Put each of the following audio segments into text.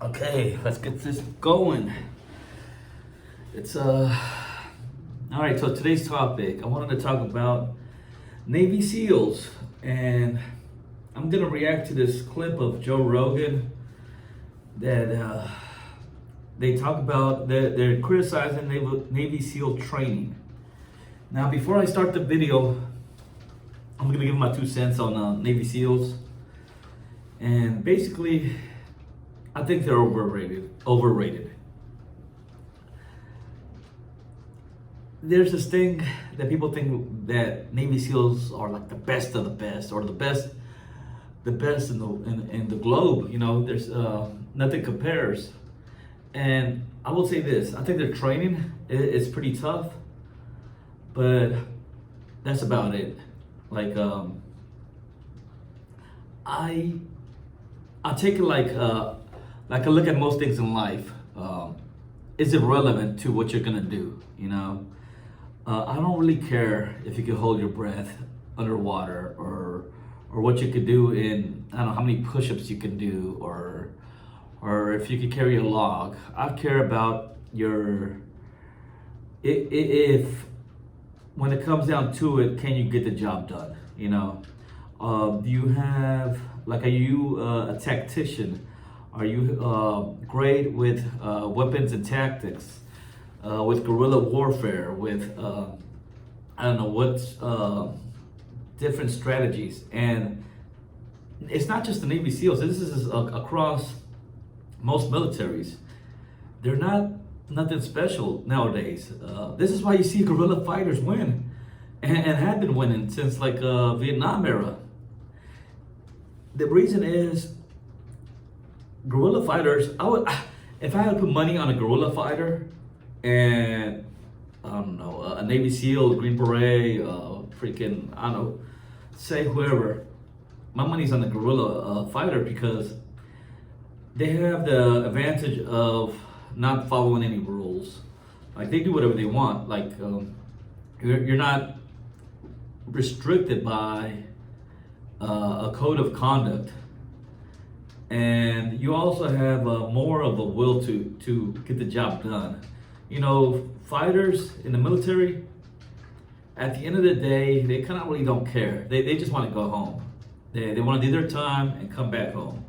Okay, let's get this going. It's all right, so today's topic, I wanted to talk about Navy SEALs, and I'm gonna react to this clip of Joe Rogan that they talk about that they're criticizing Navy SEAL training. Now, before I start the video, I'm gonna give my 2 cents on Navy SEALs, and basically, I think they're overrated. There's this thing that people think that Navy SEALs are like the best of the best, or the best in the globe. You know, there's nothing compares. And I will say this: I think their training is pretty tough, but that's about it. Like I take it like I look at most things in life. Is it relevant to what you're gonna do? You know, I don't really care if you can hold your breath underwater, or what you could do in, I don't know how many push-ups you can do, or if you could carry a log. I care about your if when it comes down to it, can you get the job done? You know, do you have, like, are you a tactician? Are you great with weapons and tactics, with guerrilla warfare, with I don't know what's different strategies? And it's not just the Navy SEALs. This is across most militaries. They're not nothing special nowadays. This is why you see guerrilla fighters win, and have been winning since like Vietnam era. The reason is guerrilla fighters. If I had to put money on a guerrilla fighter, and I don't know, a Navy SEAL, a Green Beret, freaking, I don't know, say whoever, my money's on the guerrilla fighter, because they have the advantage of not following any rules. Like, they do whatever they want. Like, you're not restricted by a code of conduct, and you also have more of a will to get the job done. You know, fighters in the military, at the end of the day, they kind of really don't care. They just want to go home. They want to do their time and come back home.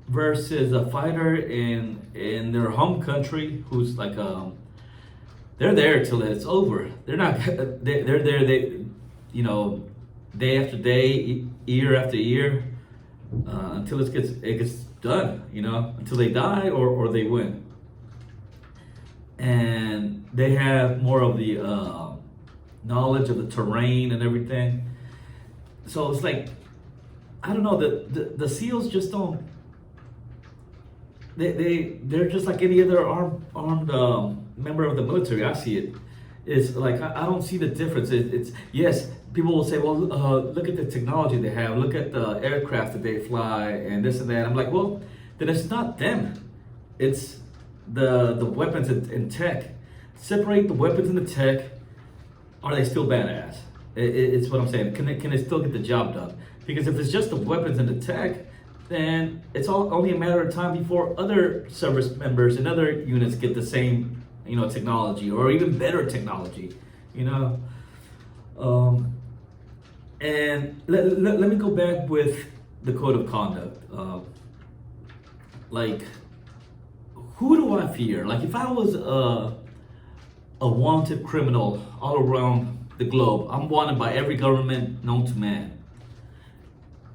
Versus a fighter in their home country, who's like they're there till it's over. They're not. They're there. You know, day after day, year after year, until it gets done. You know, until they die or they win. And they have more of the knowledge of the terrain and everything. So it's like, I don't know, the SEALs just don't. They're just like any other armed member of the military. I see it. It's like, I don't see the difference. It's yes, people will say, well, look at the technology they have. Look at the aircraft that they fly and this and that. I'm like, well, then it's not them. It's the weapons and tech. Separate the weapons and the tech. Are they still badass? It's what I'm saying. Can they still get the job done? Because if it's just the weapons and the tech, then it's only a matter of time before other service members and other units get the same, you know, technology, or even better technology, you know. And let me go back with the code of conduct. Like, who do I fear? Like, if I was a wanted criminal all around the globe, I'm wanted by every government known to man,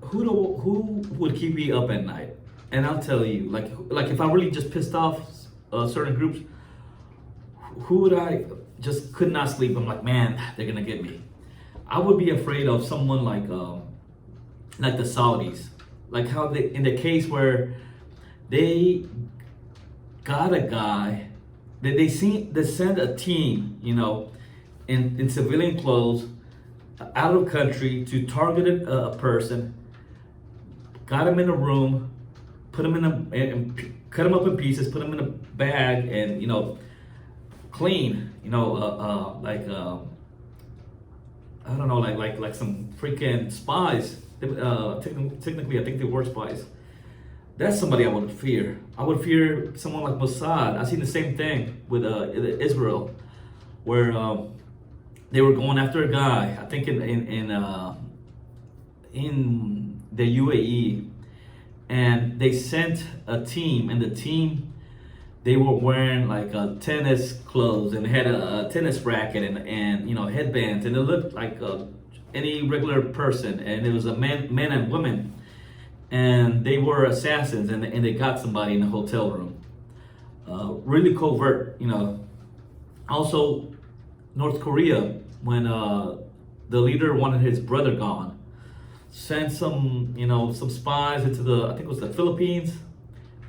who would keep me up at night? And I'll tell you, like if I really just pissed off certain groups, who would I just could not sleep? I'm like, man, they're gonna get me. I would be afraid of someone like the Saudis, like how they, in the case where they got a guy, they send a team, you know, in civilian clothes out of country to target a person. Got him in a room, put him and cut him up in pieces, put him in a bag, and, you know, clean, you know, I don't know, like some freaking spies. Technically, I think they were spies. That's somebody I would fear. I would fear someone like Mossad. I seen the same thing with Israel, where they were going after a guy. I think in the UAE, and they sent a team, and the team, they were wearing like tennis clothes and had a tennis racket and headbands, and it looked like any regular person, and it was a men and women, and they were assassins, and they got somebody in the hotel room. Really covert, Also, North Korea, when the leader wanted his brother gone, sent some spies into I think it was the Philippines,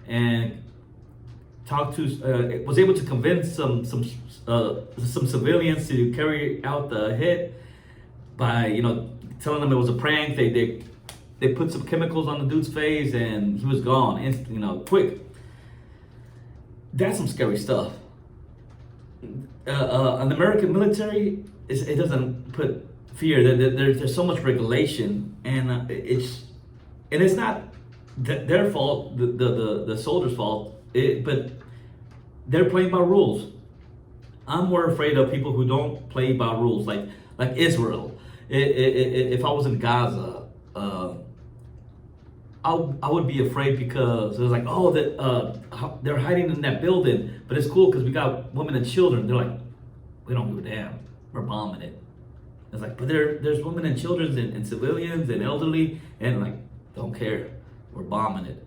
and talked to was able to convince some civilians to carry out the hit by telling them it was a prank. They put some chemicals on the dude's face and he was gone, quick. That's some scary stuff. An American military, it doesn't put fear. There's so much regulation, and it's not their fault, the soldiers' fault, but they're playing by rules. I'm more afraid of people who don't play by rules, like Israel. If I was in Gaza, I would be afraid because it was like, oh, that they're hiding in that building, but it's cool because we got women and children. They're like, we don't give a damn. We're bombing it. It's like, but there's women and children and civilians and elderly, and like, don't care. We're bombing it.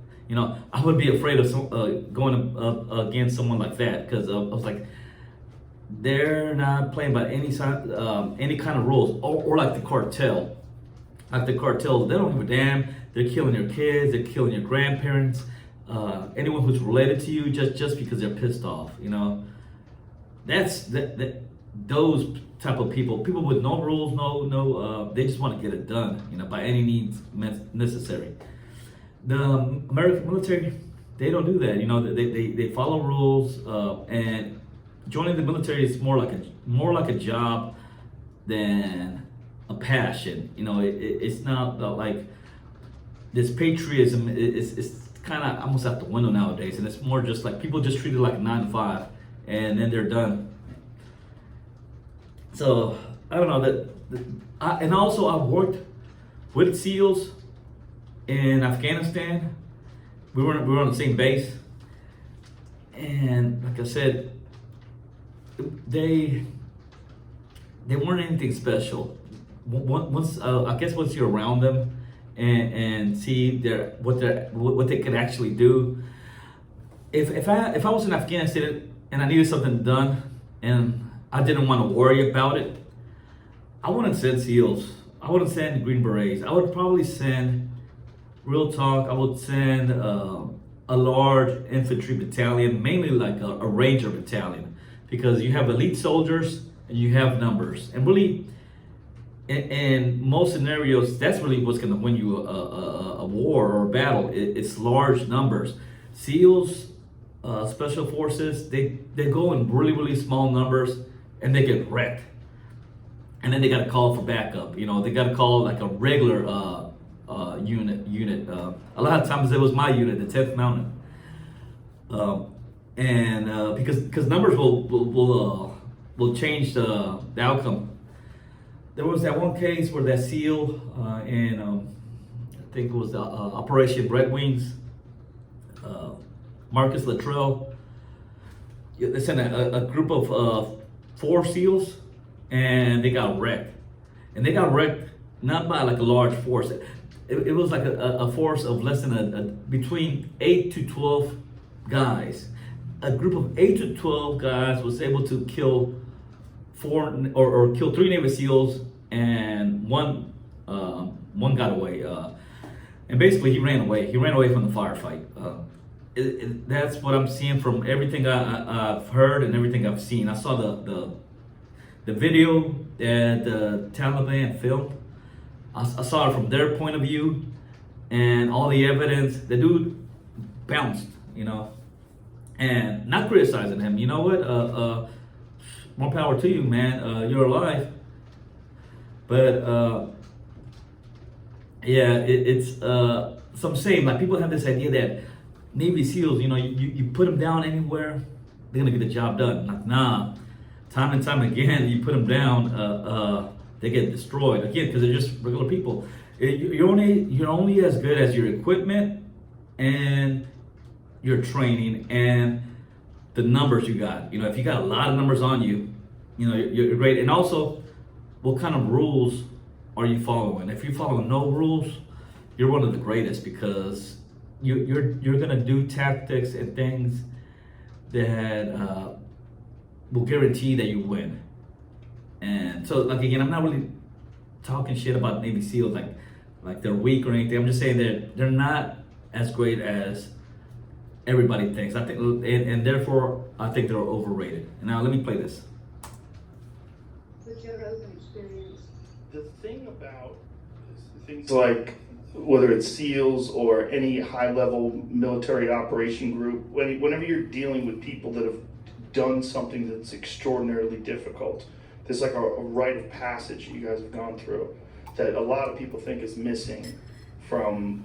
I would be afraid of going up against someone like that, because I was like, they're not playing by any kind of rules, or like the cartel. Like the cartel, they don't give a damn. They're killing your kids. They're killing your grandparents. Anyone who's related to you, just because they're pissed off. That's those type of people with no rules, no they just want to get it done, by any means necessary. The American military, they don't do that. They follow rules, and joining the military is more like a job than a passion. It's not like this patriotism is kind of almost out the window nowadays, and it's more just like people just treat it like a 9 to 5, and then they're done. So I don't know and also I've worked with SEALs in Afghanistan. We were on the same base, and like I said, they weren't anything special. Once I guess once you're around them and see what they could actually do. If I was in Afghanistan and I needed something done and I didn't want to worry about it, I wouldn't send SEALs. I wouldn't send Green Berets. I would probably send, real talk, I would send a large infantry battalion, mainly like a ranger battalion, because you have elite soldiers and you have numbers. And really, in most scenarios, that's really what's going to win you a war or a battle. It's large numbers. SEALs, special forces, they go in really, really small numbers and they get wrecked. And then they got to call for backup. They got to call like a regular unit. A lot of times it was my unit, the 10th Mountain. And because numbers will change the outcome. There was that one case where that SEAL in I think it was the Operation Red Wings, Marcus Luttrell. They sent a group of 4 SEALs, and they got wrecked. And they got wrecked not by like a large force. It was like a force of less than between 8 to 12 guys. A group of 8 to 12 guys was able to kill 4 or kill 3 Navy SEALs, and one got away. And basically, he ran away. He ran away from the firefight. That's what I'm seeing from everything I've heard and everything I've seen. I saw the video that the Taliban filmed. I saw it from their point of view, and all the evidence. The dude bounced, and not criticizing him. You know what? More power to you, man. You're alive. But yeah, it's So I'm saying, like, people have this idea that Navy SEALs, you put them down anywhere, they're gonna get the job done. Like, nah, time and time again, you put them down, they get destroyed again because they're just regular people. You're only as good as your equipment and your training and the numbers you got. If you got a lot of numbers on you, you're great. And also, what kind of rules are you following? If you follow no rules, you're one of the greatest because you're gonna do tactics and things that will guarantee that you win. And so, like, again, I'm not really talking shit about Navy SEALs like they're weak or anything. I'm just saying that they're not as great as everybody thinks. I think, and therefore, I think they're overrated. And now let me play this. What's your own experience? The thing about things like whether it's SEALs or any high-level military operation group, whenever you're dealing with people that have done something that's extraordinarily difficult, there's like a rite of passage you guys have gone through that a lot of people think is missing from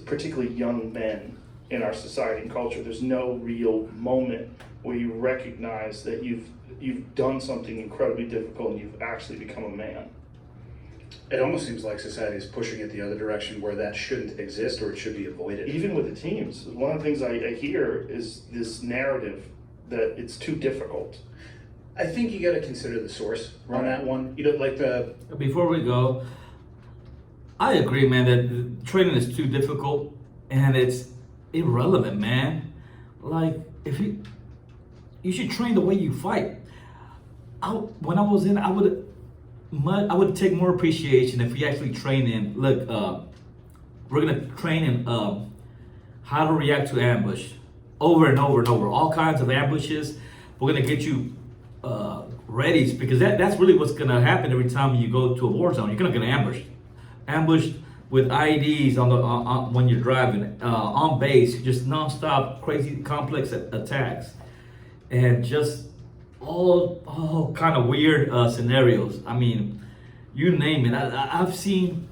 particularly young men in our society and culture. There's no real moment where you recognize that you've done something incredibly difficult and you've actually become a man. It almost seems like society is pushing it the other direction where that shouldn't exist or it should be avoided. Even with the teams, one of the things I hear is this narrative that it's too difficult. I think you got to consider the source on that one. Like the... Before we go, I agree, man, that training is too difficult and it's irrelevant, man. Like, if you should train the way you fight. When I was in, I would take more appreciation if we actually train in. Look, we're gonna train in how to react to ambush over and over and over. All kinds of ambushes. We're gonna get you ready because that's really what's gonna happen every time you go to a war zone. You're gonna get ambushed with IEDs on when you're driving on base, just nonstop crazy complex attacks, and just all kind of weird scenarios. I mean, you name it. I've seen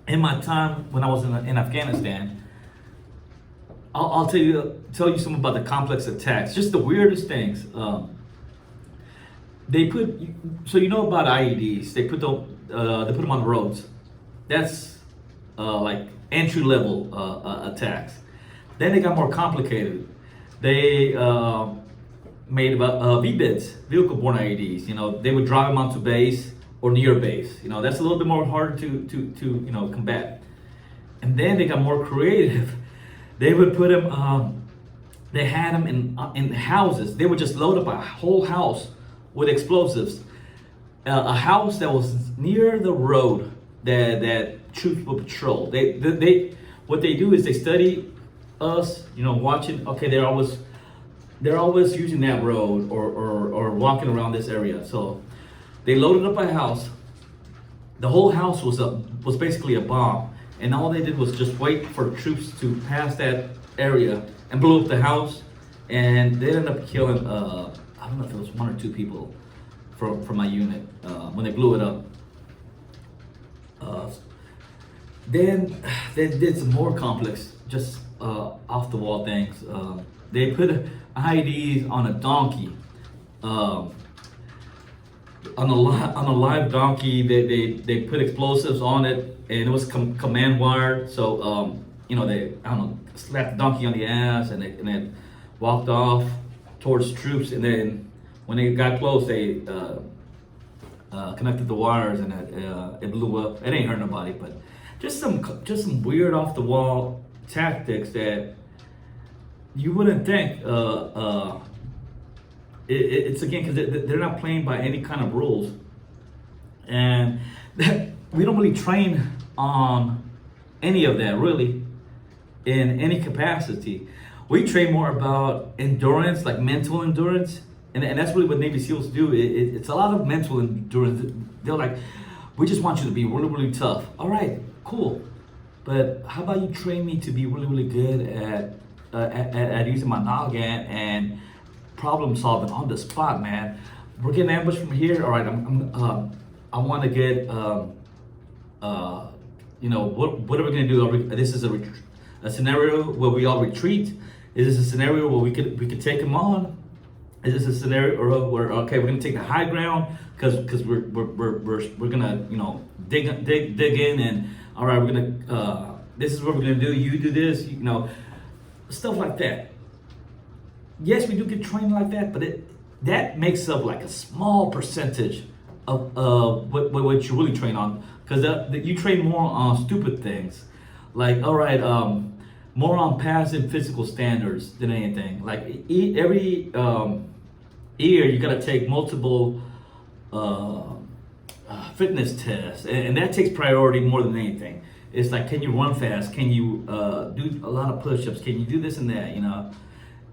in my time when I was in Afghanistan. I'll tell you something about the complex attacks. Just the weirdest things. They put about IEDs. They put them on the roads. That's like entry level attacks. Then they got more complicated. They made about VBIDs, vehicle-borne IEDs. They would drive them onto base or near base. That's a little bit more hard to combat. And then they got more creative. They would put them. They had them in houses. They would just load up a whole house with explosives. A house that was near the road that troops would patrol. They what they do is they study us. Watching. Okay, they're always using that road or walking around this area. So they loaded up a house. The whole house was basically a bomb, and all they did was just wait for troops to pass that area and blew up the house. And they ended up killing I don't know if it was 1 or 2 people from my unit when they blew it up. Then they did some more complex, just off the wall things. They put IEDs on a donkey, on a live donkey. They put explosives on it, and it was command wired. So they slapped the donkey on the ass, and then walked off towards troops. And then when they got close, they connected the wires, and it blew up. It ain't hurt nobody, but just some weird off the wall tactics that you wouldn't think. It's again because they're not playing by any kind of rules, and we don't really train on any of that really in any capacity. We train more about endurance, like mental endurance, and that's really what Navy SEALs do. It's a lot of mental endurance. They're like, we just want you to be really, really tough. All right, cool, but how about you train me to be really, really good at using my noggin and problem solving on the spot, man. We're getting ambushed from here. All right, I want to get, what are we gonna do? This is a scenario where we all retreat? Is this a scenario where we could take them on? Is this a scenario where okay, we're gonna take the high ground because we're gonna dig in, and all right, we're gonna this is what we're gonna do. You do this, stuff like that. Yes, we do get training like that, but that makes up like a small percentage of what you really train on, because you train more on stupid things, like all right, more on passing physical standards than anything. Like every year, you gotta take multiple fitness tests, and that takes priority more than anything. It's like, can you run fast? Can you do a lot of push-ups? Can you do this and that?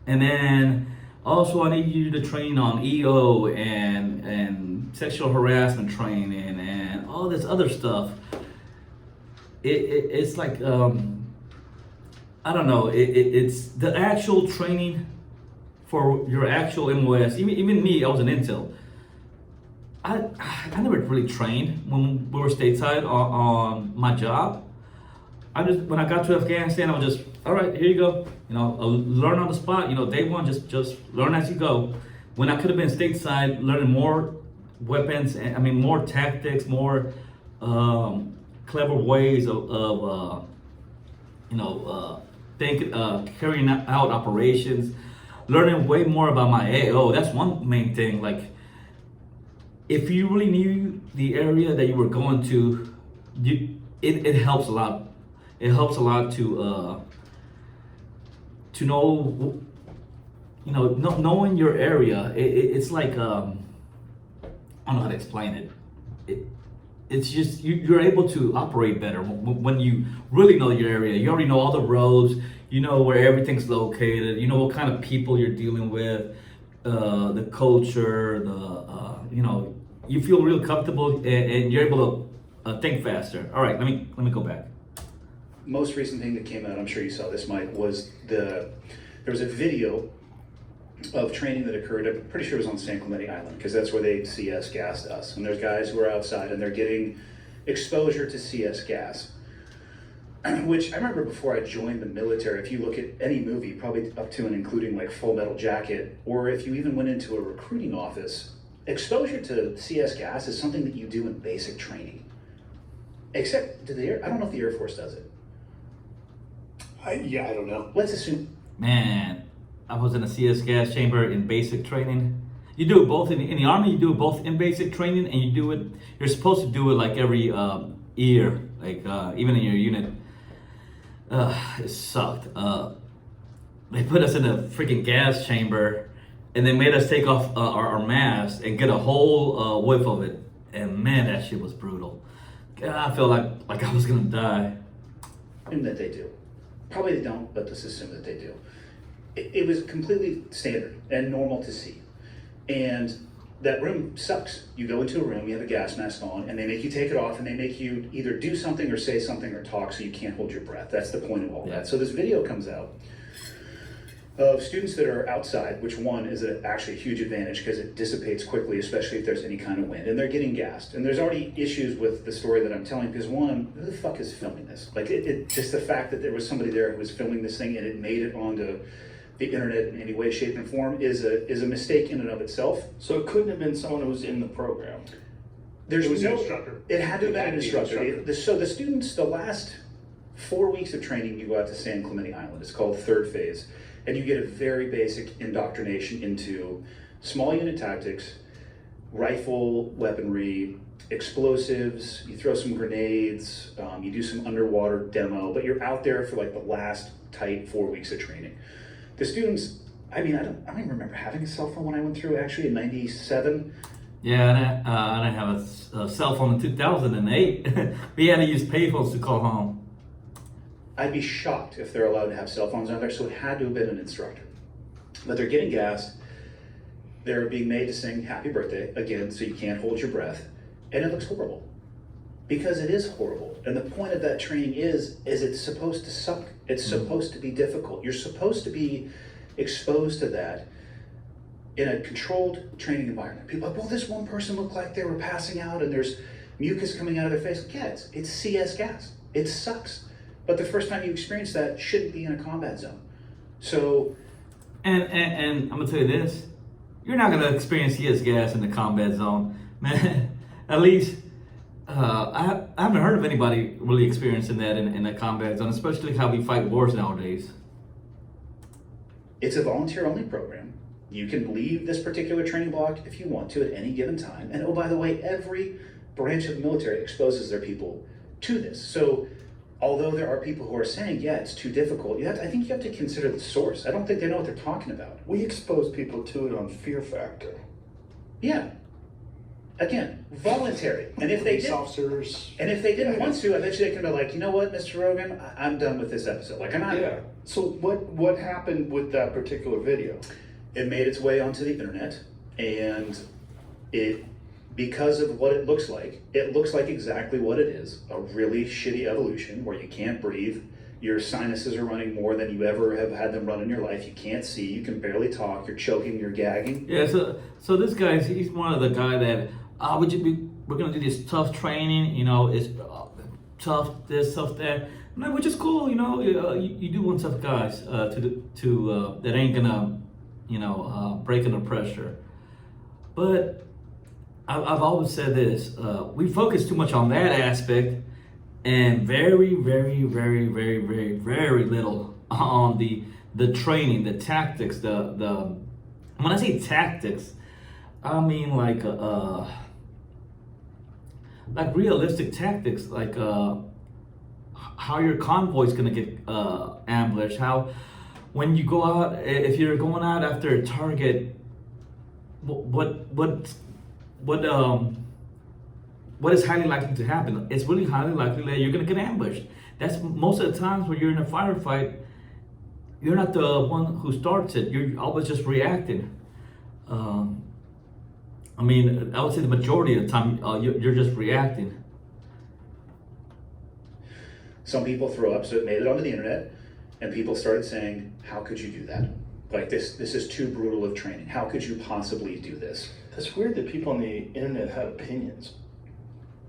And then also I need you to train on EO and sexual harassment training and all this other stuff. It's like I don't know. It's the actual training for your actual MOS. Even me, I was an Intel. I never really trained when we were stateside on my job. When I got to Afghanistan, I was just, all right, here you go. Learn on the spot. Day one, just learn as you go. When I could have been stateside, learning more weapons, more tactics, more clever ways of carrying out operations, learning way more about my AO. That's one main thing. Like, if you really knew the area that you were going to, it helps a lot. It helps a lot to know, knowing your area. It's like I don't know how to explain it. It's just you're able to operate better when you really know your area. You already know all the roads. You know where everything's located. You know what kind of people you're dealing with, the culture, you feel real comfortable, and you're able to think faster. All right, let me go back. Most recent thing that came out, I'm sure you saw this, Mike, was there was a video of training that occurred. I'm pretty sure it was on San Clemente Island, because that's where they CS gassed us. And there's guys who are outside and they're getting exposure to CS gas, which I remember before I joined the military. If you look at any movie, probably up to and including like Full Metal Jacket, or if you even went into a recruiting office, exposure to CS gas is something that you do in basic training. Except I don't know if the Air Force does it. I don't know. Let's assume. Man, I was in a CS gas chamber in basic training. You do it both in the Army. You do it both in basic training, and you're supposed to do it like every year, like even in your unit. It sucked. They put us in a freaking gas chamber, and they made us take off our masks and get a whole whiff of it. And man, that shit was brutal. God, I felt like I was gonna die. And that they do. Probably they don't, but let's assume that they do. It was completely standard and normal to see. And that room sucks. You go into a room, you have a gas mask on, and they make you take it off, and they make you either do something or say something or talk so you can't hold your breath. That's the point of all that. So this video comes out of students that are outside, which one is actually a huge advantage because it dissipates quickly, especially if there's any kind of wind, and they're getting gassed. And there's already issues with the story that I'm telling, because one, who the fuck is filming this? Like, just the fact that there was somebody there who was filming this thing and it made it onto the internet in any way, shape, and form is a mistake in and of itself. So it couldn't have been someone who was in the program. It was an instructor. It had to have been an instructor. So the students, the last 4 weeks of training, you go out to San Clemente Island. It's called third phase. And you get a very basic indoctrination into small unit tactics, rifle weaponry, explosives. You throw some grenades, you do some underwater demo, but you're out there for like the last tight 4 weeks of training. The students, I don't even remember having a cell phone when I went through, actually, in 97. Yeah, and I didn't have a cell phone in 2008. We had to use payphones to call home. I'd be shocked if they're allowed to have cell phones out there, so it had to have been an instructor. But they're getting gassed. They're being made to sing Happy Birthday, again, so you can't hold your breath. And it looks horrible. Because it is horrible. And the point of that training is it's supposed to suck. It's supposed to be difficult. You're supposed to be exposed to that in a controlled training environment. People are like, well, this one person looked like they were passing out and there's mucus coming out of their face. Yeah, it's CS gas. It sucks. But the first time you experience that shouldn't be in a combat zone. So, And I'm gonna tell you this: you're not gonna experience gas in the combat zone, man. At least I haven't heard of anybody really experiencing that in a combat zone, especially how we fight wars nowadays. it's a volunteer-only program. You can leave this particular training block if you want to at any given time. And oh, by the way, every branch of the military exposes their people to this. So, although there are people who are saying, yeah, it's too difficult, I think you have to consider the source. I don't think they know what they're talking about. We expose people to it on fear factor. Yeah. Again, voluntary. And if they Police did, officers. and if they didn't want to, I bet you they can be like, you know what, Mr. Rogan, I'm done with this episode. Like, I'm not. Yeah. So what happened with that particular video? It made its way onto the internet, and because of what it looks like exactly what it is, a really shitty evolution where you can't breathe, your sinuses are running more than you ever have had them run in your life, you can't see, you can barely talk, you're choking, you're gagging. Yeah, so this guy, he's one of the guy that we're gonna do this tough training, it's tough this, tough that, which is cool, you do want tough guys that ain't gonna break under pressure. But I've always said this: we focus too much on that aspect, and very, very, very, very, very, very little on the training, the tactics. The when I say tactics, I mean like realistic tactics, like how your convoy's gonna get ambushed, how when you go out, if you're going out after a target, what is highly likely to happen? It's really highly likely that you're gonna get ambushed. That's most of the times when you're in a firefight, you're not the one who starts it. You're always just reacting. I would say the majority of the time you're just reacting. Some people throw up, so it made it onto the internet, and people started saying, how could you do that? Like, this is too brutal of training. How could you possibly do this? That's weird that people on the internet had opinions.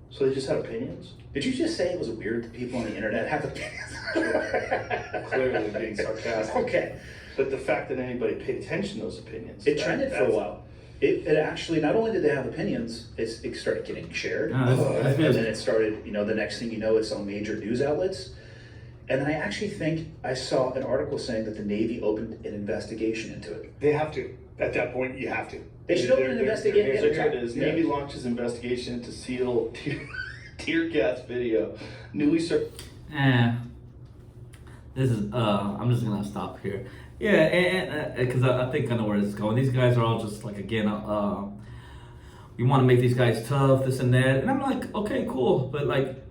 So they just had opinions? Did you just say it was weird that people on the internet have opinions? Clearly being sarcastic. Okay. But the fact that anybody paid attention to those opinions. It trended for a while. It actually, not only did they have opinions, it started getting shared. That's And then it started, the next thing you know, it's on major news outlets. And then I actually think I saw an article saying that the Navy opened an investigation into it. They have to. At that point, you have to. They should open an investigation. So here it is. Navy launches investigation to seal tear gas video. Newly This is I'm just gonna stop here. Yeah, and because I think I know where this is going. These guys are all just like, again, we want to make these guys tough, this and that, and I'm like, okay, cool, but like,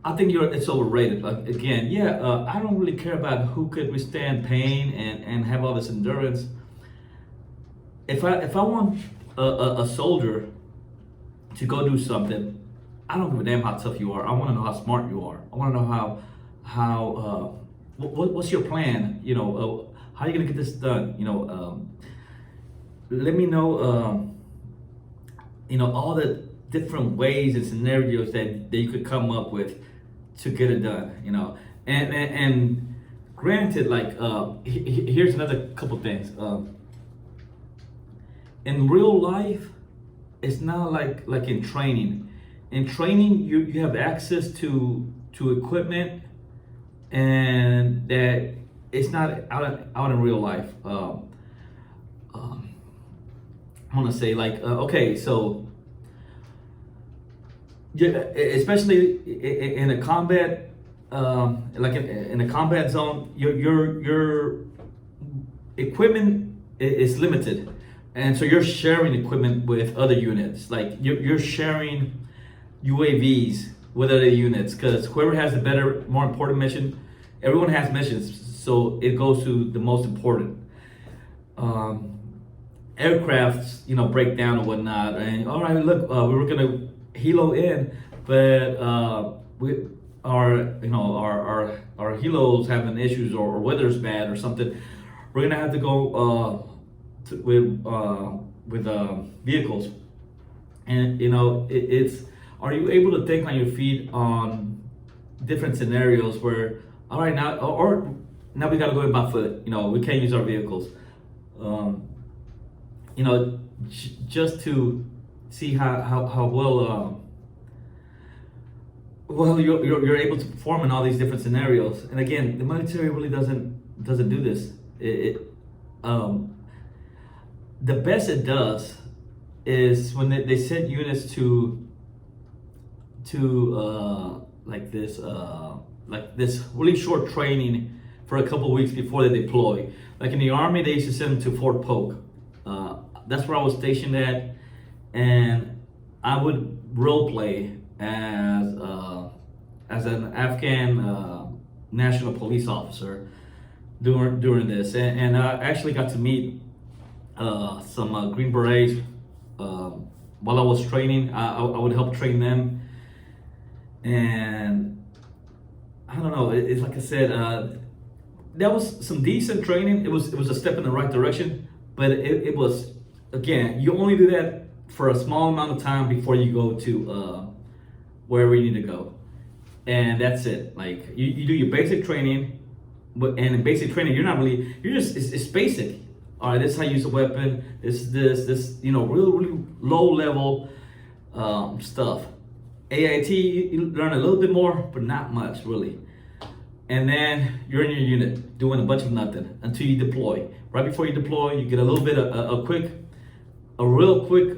I think it's overrated. Like, again, I don't really care about who could withstand pain and have all this endurance. If I want a soldier to go do something, I don't give a damn how tough you are. I want to know how smart you are. I want to know how what's your plan? How are you gonna get this done? Let me know. All the different ways and scenarios that you could come up with to get it done. And granted, like here's another couple things. In real life, it's not like in training. In training, you have access to equipment, and that it's not out in real life. I want to say okay, so especially in a combat, in a combat zone, your equipment is limited, and so you're sharing equipment with other units. Like you're sharing UAVs with other units, because whoever has the better, more important mission, everyone has missions, so it goes to the most important. Aircrafts, break down and whatnot, and all right, look, we were gonna helo in, but our helos having issues, or weather's bad or something. We're gonna have to go with vehicles, and it's. Are you able to think on your feet on different scenarios where, all right, now, or now we got to go in by foot. You know, we can't use our vehicles. You know, just to see how well you're able to perform in all these different scenarios. And again, the military really doesn't do this. The best it does is when they send units to like this really short training for a couple of weeks before they deploy. Like in the Army, they used to send them to Fort Polk. That's where I was stationed at, and I would role play as an Afghan national police officer during this, and I actually got to meet some Green Berets while I was training. I would help train them, and I don't know. It's like I said, that was some decent training. It was a step in the right direction, but it was, again, you only do that for a small amount of time before you go to wherever you need to go, and that's it. Like you do your basic training, and in basic training you're just it's basic. All right, this is how you use a weapon. This you know, really low level stuff. AIT, you learn a little bit more, but not much really. And then you're in your unit doing a bunch of nothing until you deploy. Right before you deploy, you get a little bit of a real quick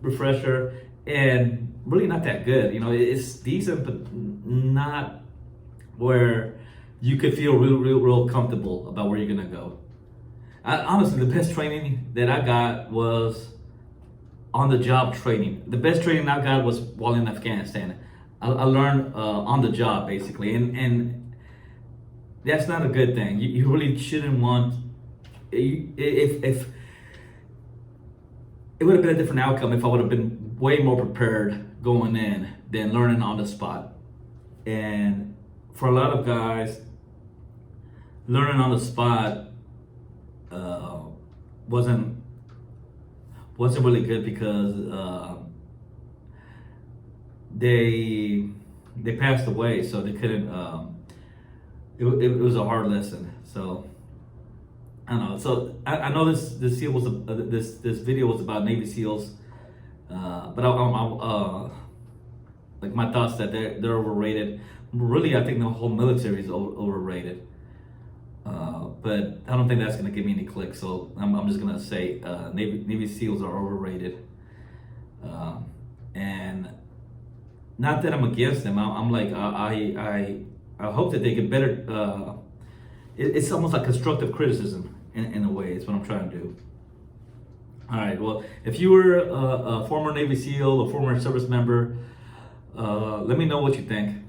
refresher, and really not that good. You know, it's decent, but not where you could feel real comfortable about where you're gonna go. Honestly, the best training that I got was on the job training. The best training I got was while in Afghanistan. I learned on the job basically, and that's not a good thing. You really shouldn't want. If it would have been a different outcome if I would have been way more prepared going in than learning on the spot. And for a lot of guys, learning on the spot wasn't really good because they passed away, so they couldn't. It was a hard lesson. So I don't know. So I know this SEAL was this video was about Navy SEALs, but I like my thoughts that they're overrated. Really, I think the whole military is overrated. But I don't think that's going to give me any clicks. So I'm just going to say Navy SEALs are overrated. And not that I'm against them. I'm like I hope that they get better. It's almost like constructive criticism in a way. It's what I'm trying to do. All right. Well, if you were a former Navy SEAL, a former service member, let me know what you think.